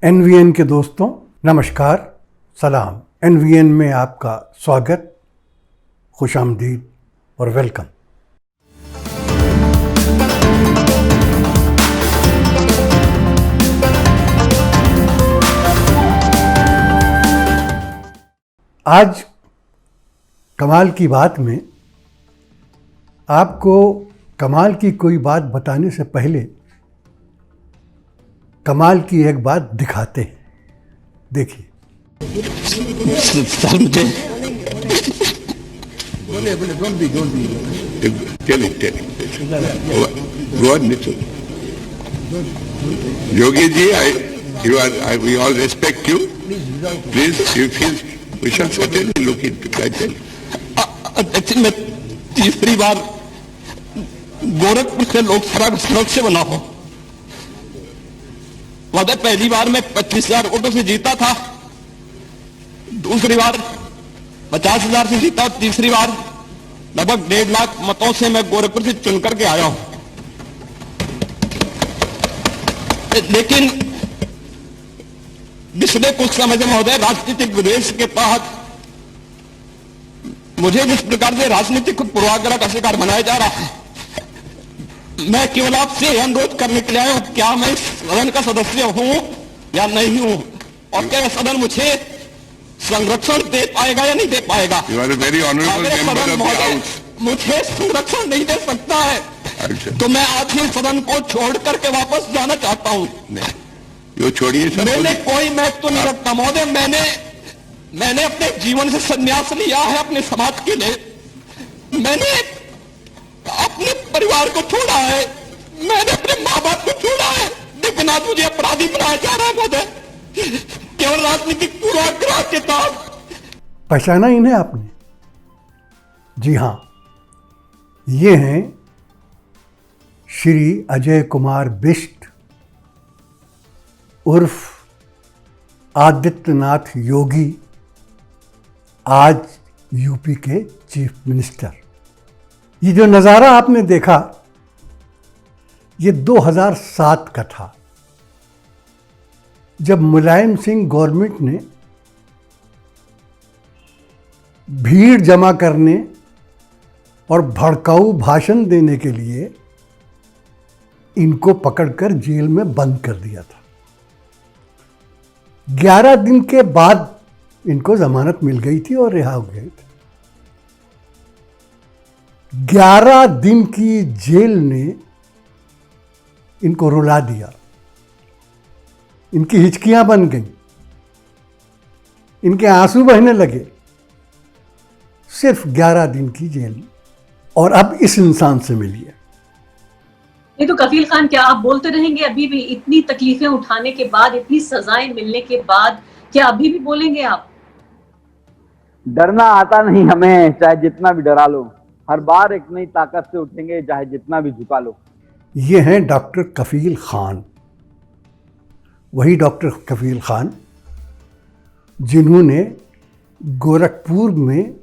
NVN के दोस्तों नमस्कार, सलाम। एनवीएन में आपका स्वागत, खुशामदीद और वेलकम। आज कमाल की बात में आपको कमाल की कोई बात बताने से पहले कमाल की एक बात दिखाते हैं। देखिए। सर मुझे Yogi ji, we all respect you. Please, we shall certainly look into that. मैं तीसरी बार गोरखपुर से लोकसभा सड़क से बना हूं। वादा पहली बार मैं 25,000 वोटों से जीता था, दूसरी बार 50,000 से जीता और तीसरी बार लगभग 1.5 लाख मतों से मैं गोरखपुर से चुन करके आया हूं। लेकिन पिछले कुछ समय से महोदय राजनीतिक विद्वेष के तहत मुझे जिस प्रकार से राजनीतिक पूर्वाग्रह का शिकार बनाया जा रहा है, मैं केवल आपसे अनुरोध करने के लिए आया हूं, क्या मैं सदन का सदस्य हूं या नहीं हूं, और क्या सदन मुझे संरक्षण दे पाएगा या नहीं दे पाएगा। मुझे संरक्षण नहीं दे सकता है तो मैं आज ही सदन को छोड़ करके वापस जाना चाहता हूं। यो छोड़िए सर। मैंने कोई महत्व तो नहीं रखता महोदय, मैंने अपने जीवन से संन्यास लिया है अपने समाज के लिए। मैंने अपने परिवार को छोड़ा है, मैंने अपने माँ बाप को छोड़ा है, लेकिन आज मुझे अपराधी बनाया जा रहा है महोदय, केवल राजनीतिक पूर्वाग्रह के तहत। पहचाना इन्हें आपने? जी हाँ, ये हैं श्री अजय कुमार बिष्ट उर्फ आदित्यनाथ योगी, आज यूपी के चीफ मिनिस्टर। ये जो नज़ारा आपने देखा, ये 2007 का था, जब मुलायम सिंह गवर्नमेंट ने भीड़ जमा करने और भड़काऊ भाषण देने के लिए इनको पकड़कर जेल में बंद कर दिया था। 11 दिन के बाद इनको जमानत मिल गई थी और रिहा हो गए थे। 11 दिन की जेल ने इनको रुला दिया, इनकी हिचकियां बन गईं, इनके आंसू बहने लगे। सिर्फ 11 दिन की जेल, और अब इस इंसान से मिलिए। नहीं तो कफील खान, क्या आप बोलते रहेंगे अभी भी? इतनी तकलीफें उठाने के बाद, इतनी सजाएं मिलने के बाद, क्या अभी भी बोलेंगे आप? डरना आता नहीं हमें, चाहे जितना भी डरा लो, हर बार एक नई ताकत से उठेंगे, चाहे जितना भी झुका लो। ये हैं डॉक्टर कफील खान, वही डॉक्टर कफील खान जिन्होंने गोरखपुर में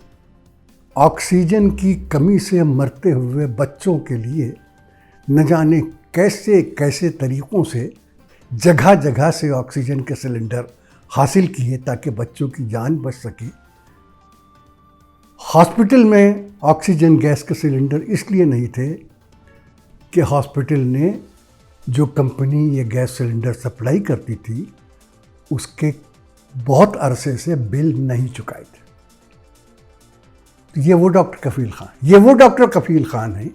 ऑक्सीजन की कमी से मरते हुए बच्चों के लिए न जाने कैसे कैसे तरीक़ों से जगह जगह से ऑक्सीजन के सिलेंडर हासिल किए ताकि बच्चों की जान बच सके। हॉस्पिटल में ऑक्सीजन गैस के सिलेंडर इसलिए नहीं थे कि हॉस्पिटल ने जो कंपनी ये गैस सिलेंडर सप्लाई करती थी उसके बहुत अरसे से बिल नहीं चुकाए थे। तो ये वो डॉक्टर कफील खान हैं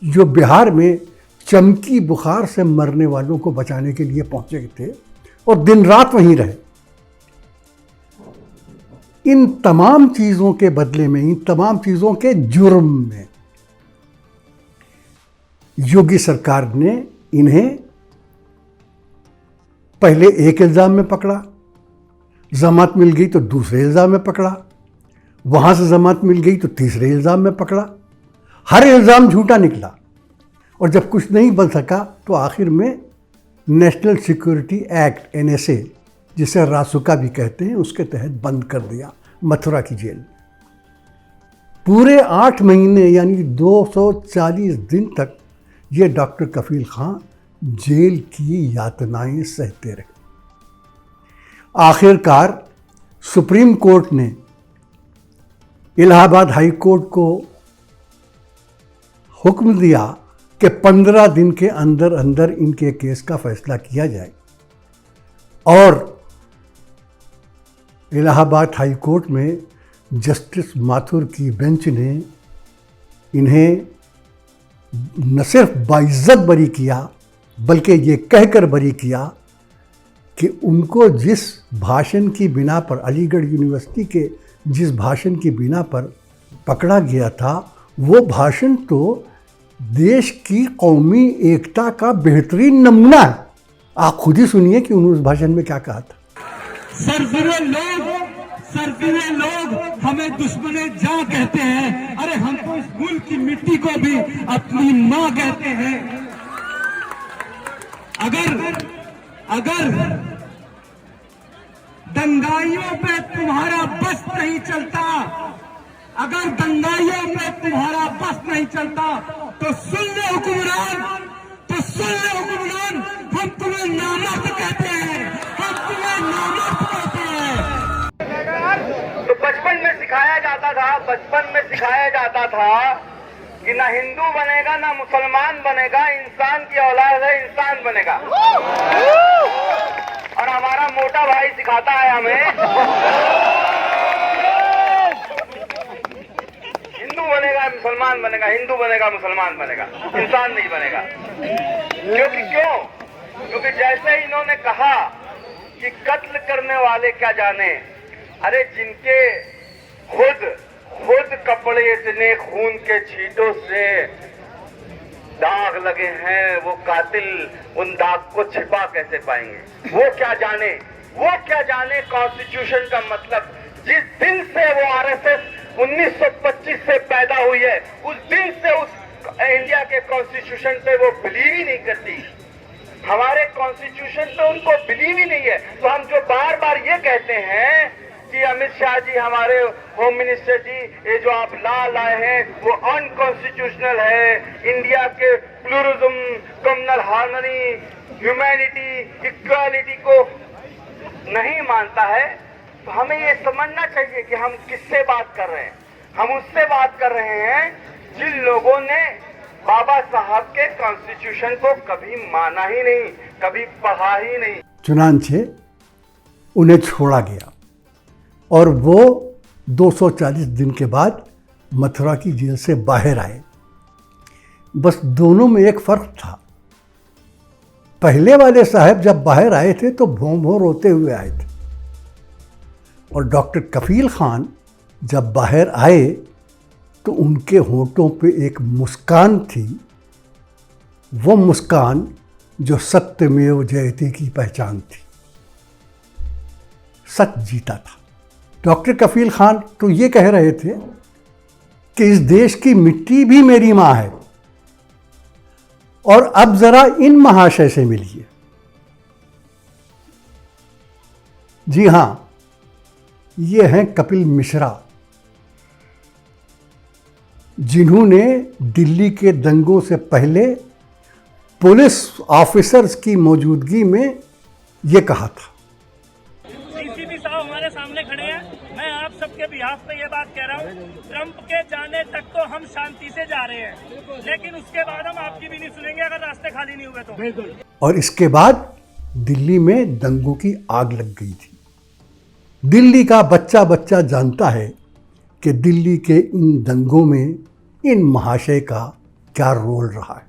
जो बिहार में चमकी बुखार से मरने वालों को बचाने के लिए पहुंचे थे और दिन रात वहीं रहे। इन तमाम चीज़ों के बदले में, इन तमाम चीज़ों के जुर्म में योगी सरकार ने इन्हें पहले एक इल्ज़ाम में पकड़ा, जमानत मिल गई तो दूसरे इल्ज़ाम में पकड़ा, वहाँ से जमानत मिल गई तो तीसरे इल्ज़ाम में पकड़ा। हर इल्ज़ाम झूठा निकला और जब कुछ नहीं बन सका तो आखिर में नेशनल सिक्योरिटी एक्ट NSA, जिसे रासुका भी कहते हैं, उसके तहत बंद कर दिया मथुरा की जेल। पूरे 8 महीने यानी 240 दिन तक ये डॉक्टर कफील खान जेल की यातनाएं सहते रहे। आखिरकार सुप्रीम कोर्ट ने इलाहाबाद हाई कोर्ट को हुक्म दिया कि 15 दिन के अंदर अंदर इनके केस का फैसला किया जाए, और इलाहाबाद हाई कोर्ट में जस्टिस माथुर की बेंच ने इन्हें न सिर्फ बाइज्जत बरी किया बल्कि ये कहकर बरी किया कि उनको जिस भाषण की बिना पर, अलीगढ़ यूनिवर्सिटी के जिस भाषण की बिना पर पकड़ा गया था, वो भाषण तो देश की कौमी एकता का बेहतरीन नमूना है। आप खुद ही सुनिए कि उन्होंने उस भाषण में क्या कहा था। सरफिरे लोग हमें दुश्मने जां कहते हैं, अरे हम तो इस मुल्क की मिट्टी को भी अपनी मां कहते हैं। अगर दंगाइयों पे तुम्हारा बस नहीं चलता, अगर दंगाइयों पे तुम्हारा बस नहीं चलता तो सुन ले हुक्मरान, हम तुम्हें नामर्द कहते हैं, हम तुम्हें नामर्द कहते हैं। तो बचपन में सिखाया जाता था कि ना हिंदू बनेगा ना मुसलमान बनेगा, इंसान की औलाद है, इंसान बनेगा। और हमारा मोटा भाई सिखाता है हमें हिंदू बनेगा मुसलमान बनेगा, हिंदू बनेगा मुसलमान बनेगा, इंसान नहीं बनेगा। क्योंकि जैसे इन्होंने कहा कि कत्ल करने वाले क्या जाने, अरे जिनके खुद कपड़े इतने खून के छींटों से दाग लगे हैं, वो कातिल उन दाग को छिपा कैसे पाएंगे? वो क्या जाने कॉन्स्टिट्यूशन का मतलब। जिस दिन से वो आरएसएस 1925 से पैदा हुई है, उस दिन से उस इंडिया के कॉन्स्टिट्यूशन पे वो बिलीव ही नहीं करती। हमारे कॉन्स्टिट्यूशन पे उनको बिलीव ही नहीं है। तो हम जो बार बार ये कहते हैं कि अमित शाह जी, हमारे होम मिनिस्टर जी, ये जो आप लॉ लाए हैं वो अनकॉन्स्टिट्यूशनल है, इंडिया के प्लूरिज्म, कम्युनल हार्मनी, ह्यूमैनिटी, इक्वालिटी को नहीं मानता है। तो हमें ये समझना चाहिए कि हम किससे बात कर रहे हैं। हम उससे बात कर रहे हैं जिन लोगों ने बाबा साहब के कॉन्स्टिट्यूशन को कभी माना ही नहीं, कभी पढ़ा ही नहीं। चुनांचे उन्हें छोड़ा गया और वो 240 दिन के बाद मथुरा की जेल से बाहर आए। बस दोनों में एक फर्क था। पहले वाले साहब जब बाहर आए थे तो भों भों रोते हुए आए थे, और डॉक्टर कफील खान जब बाहर आए तो उनके होठों पे एक मुस्कान थी, वो मुस्कान जो सत्यमेव जयते की पहचान थी। सच जीता था। डॉक्टर कफील खान तो ये कह रहे थे कि इस देश की मिट्टी भी मेरी माँ है, और अब जरा इन महाशय से मिलिए। जी हां, ये हैं कपिल मिश्रा, जिन्होंने दिल्ली के दंगों से पहले पुलिस ऑफिसर्स की मौजूदगी में ये कहा था। डीसीपी साहब हमारे सामने खड़े हैं। मैं आप सबके बिहाफ पे ये बात कह रहा हूँ, ट्रंप के जाने तक तो हम शांति से जा रहे हैं, लेकिन उसके बाद हम आपकी भी नहीं सुनेंगे अगर रास्ते खाली नहीं हुए तो। और इसके बाद दिल्ली में दंगों की आग लग गई थी। दिल्ली का बच्चा बच्चा जानता है कि दिल्ली के इन दंगों में इन महाशय का क्या रोल रहा है।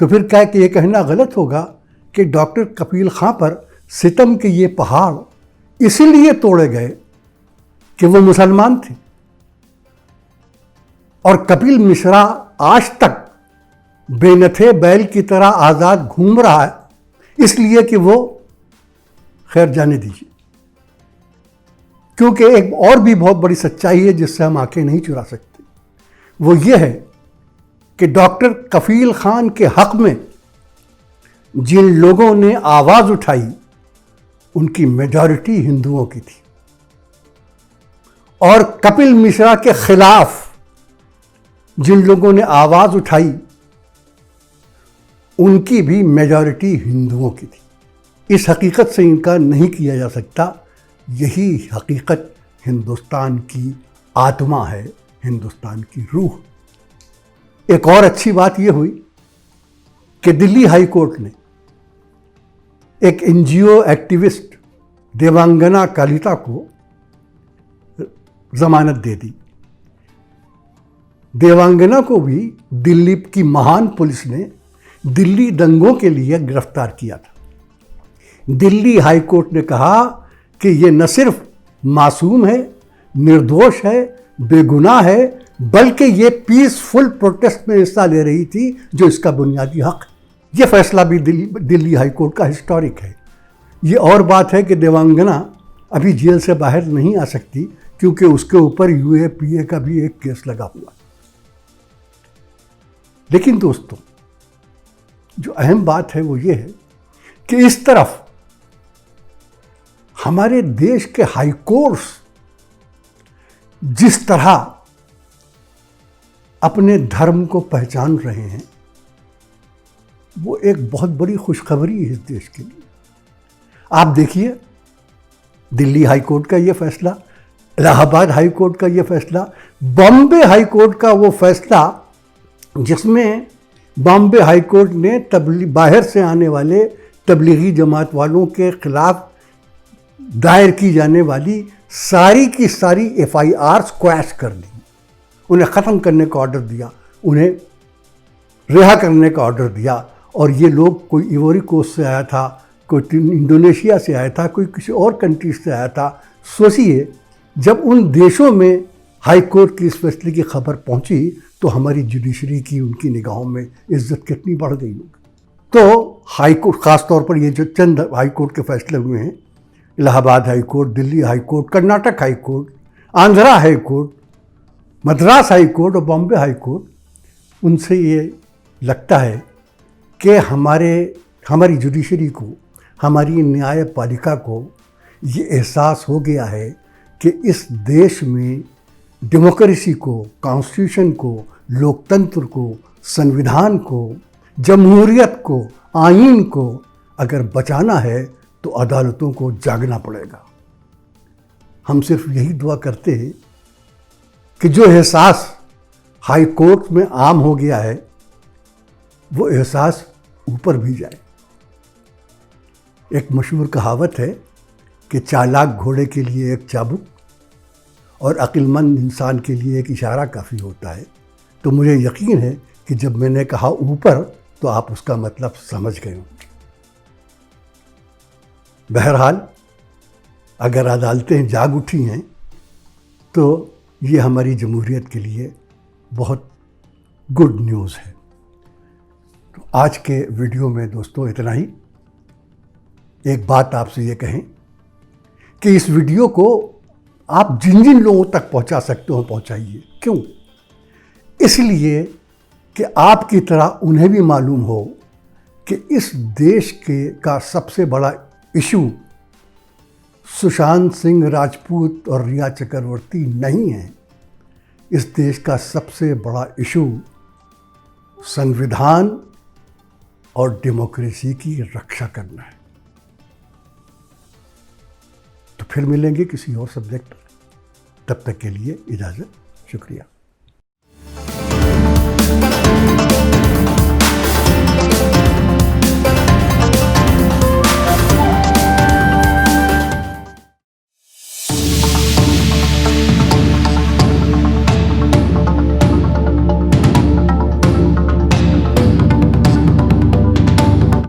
तो फिर क्या कि ये कहना गलत होगा कि डॉक्टर कफील खां पर सितम के ये पहाड़ इसीलिए तोड़े गए कि वो मुसलमान थे, और कपिल मिश्रा आज तक बेनथे बैल की तरह आज़ाद घूम रहा है, इसलिए कि वो, खैर जाने दीजिए। क्योंकि एक और भी बहुत बड़ी सच्चाई है जिससे हम आंखें नहीं चुरा सकते, वो ये है कि डॉक्टर कफील खान के हक में जिन लोगों ने आवाज़ उठाई उनकी मेजॉरिटी हिंदुओं की थी, और कपिल मिश्रा के खिलाफ जिन लोगों ने आवाज़ उठाई उनकी भी मेजॉरिटी हिंदुओं की थी। इस हकीकत से इनकार नहीं किया जा सकता। यही हकीकत हिंदुस्तान की आत्मा है, हिंदुस्तान की रूह। एक और अच्छी बात यह हुई कि दिल्ली हाई कोर्ट ने एक एनजीओ एक्टिविस्ट देवांगना कालिता को जमानत दे दी। देवांगना को भी दिल्ली की महान पुलिस ने दिल्ली दंगों के लिए गिरफ्तार किया था। दिल्ली हाई कोर्ट ने कहा कि ये न सिर्फ मासूम है, निर्दोष है, बेगुनाह है, बल्कि ये पीसफुल प्रोटेस्ट में हिस्सा ले रही थी जो इसका बुनियादी हक है। ये फैसला भी दिल्ली हाई कोर्ट का हिस्टोरिक है। ये और बात है कि देवांगना अभी जेल से बाहर नहीं आ सकती क्योंकि उसके ऊपर यूएपीए का भी एक केस लगा हुआ। लेकिन दोस्तों, जो अहम बात है वो ये है कि इस तरफ हमारे देश के हाई कोर्ट्स जिस तरह अपने धर्म को पहचान रहे हैं, वो एक बहुत बड़ी खुशखबरी है इस देश के लिए। आप देखिए, दिल्ली हाई कोर्ट का ये फैसला, इलाहाबाद हाई कोर्ट का ये फैसला, बॉम्बे हाई कोर्ट का वो फैसला जिसमें बॉम्बे हाई कोर्ट ने बाहर से आने वाले तबलीगी जमात वालों के खिलाफ दायर की जाने वाली सारी की सारी FIR स्क्वैश कर दी, उन्हें ख़त्म करने का ऑर्डर दिया, उन्हें रिहा करने का ऑर्डर दिया। और ये लोग, कोई इवोरी कोस्ट से आया था, कोई इंडोनेशिया से आया था, कोई किसी और कंट्री से आया था। सोचिए, जब उन देशों में हाई कोर्ट की इस फैसले की खबर पहुंची तो हमारी जुडिशरी की उनकी निगाहों में इज्जत कितनी बढ़ गई होगी। तो हाई कोर्ट, ख़ास तौर पर ये जो चंद हाई कोर्ट के फैसले हुए हैं, Allahabad high court, Delhi high court, Karnataka high court, Andhra high court, Madras high court और बॉम्बे हाई कोर्ट, उनसे ये लगता है कि हमारी जुडिशरी को, हमारी न्यायपालिका को ये एहसास हो गया है कि इस देश में डेमोक्रेसी को, कॉन्स्टिट्यूशन को, लोकतंत्र को, संविधान को, जमहूरियत को, आईन को अगर बचाना है तो अदालतों को जागना पड़ेगा। हम सिर्फ यही दुआ करते हैं कि जो एहसास हाई कोर्ट में आम हो गया है वो एहसास ऊपर भी जाए। एक मशहूर कहावत है कि चालाक घोड़े के लिए एक चाबुक और अक्लमंद इंसान के लिए एक इशारा काफ़ी होता है। तो मुझे यकीन है कि जब मैंने कहा ऊपर तो आप उसका मतलब समझ गए होंगे। बहरहाल, अगर अदालतें जाग उठी हैं तो ये हमारी जमहूरियत के लिए बहुत गुड न्यूज़ है। तो आज के वीडियो में दोस्तों इतना ही। एक बात आपसे ये कहें कि इस वीडियो को आप जिन जिन लोगों तक पहुंचा सकते हो पहुंचाइए। क्यों? इसलिए कि आपकी तरह उन्हें भी मालूम हो कि इस देश का सबसे बड़ा इशू सुशांत सिंह राजपूत और रिया चक्रवर्ती नहीं है। इस देश का सबसे बड़ा इशू संविधान और डेमोक्रेसी की रक्षा करना है। तो फिर मिलेंगे किसी और सब्जेक्ट पर। तब तक के लिए इजाज़त। शुक्रिया।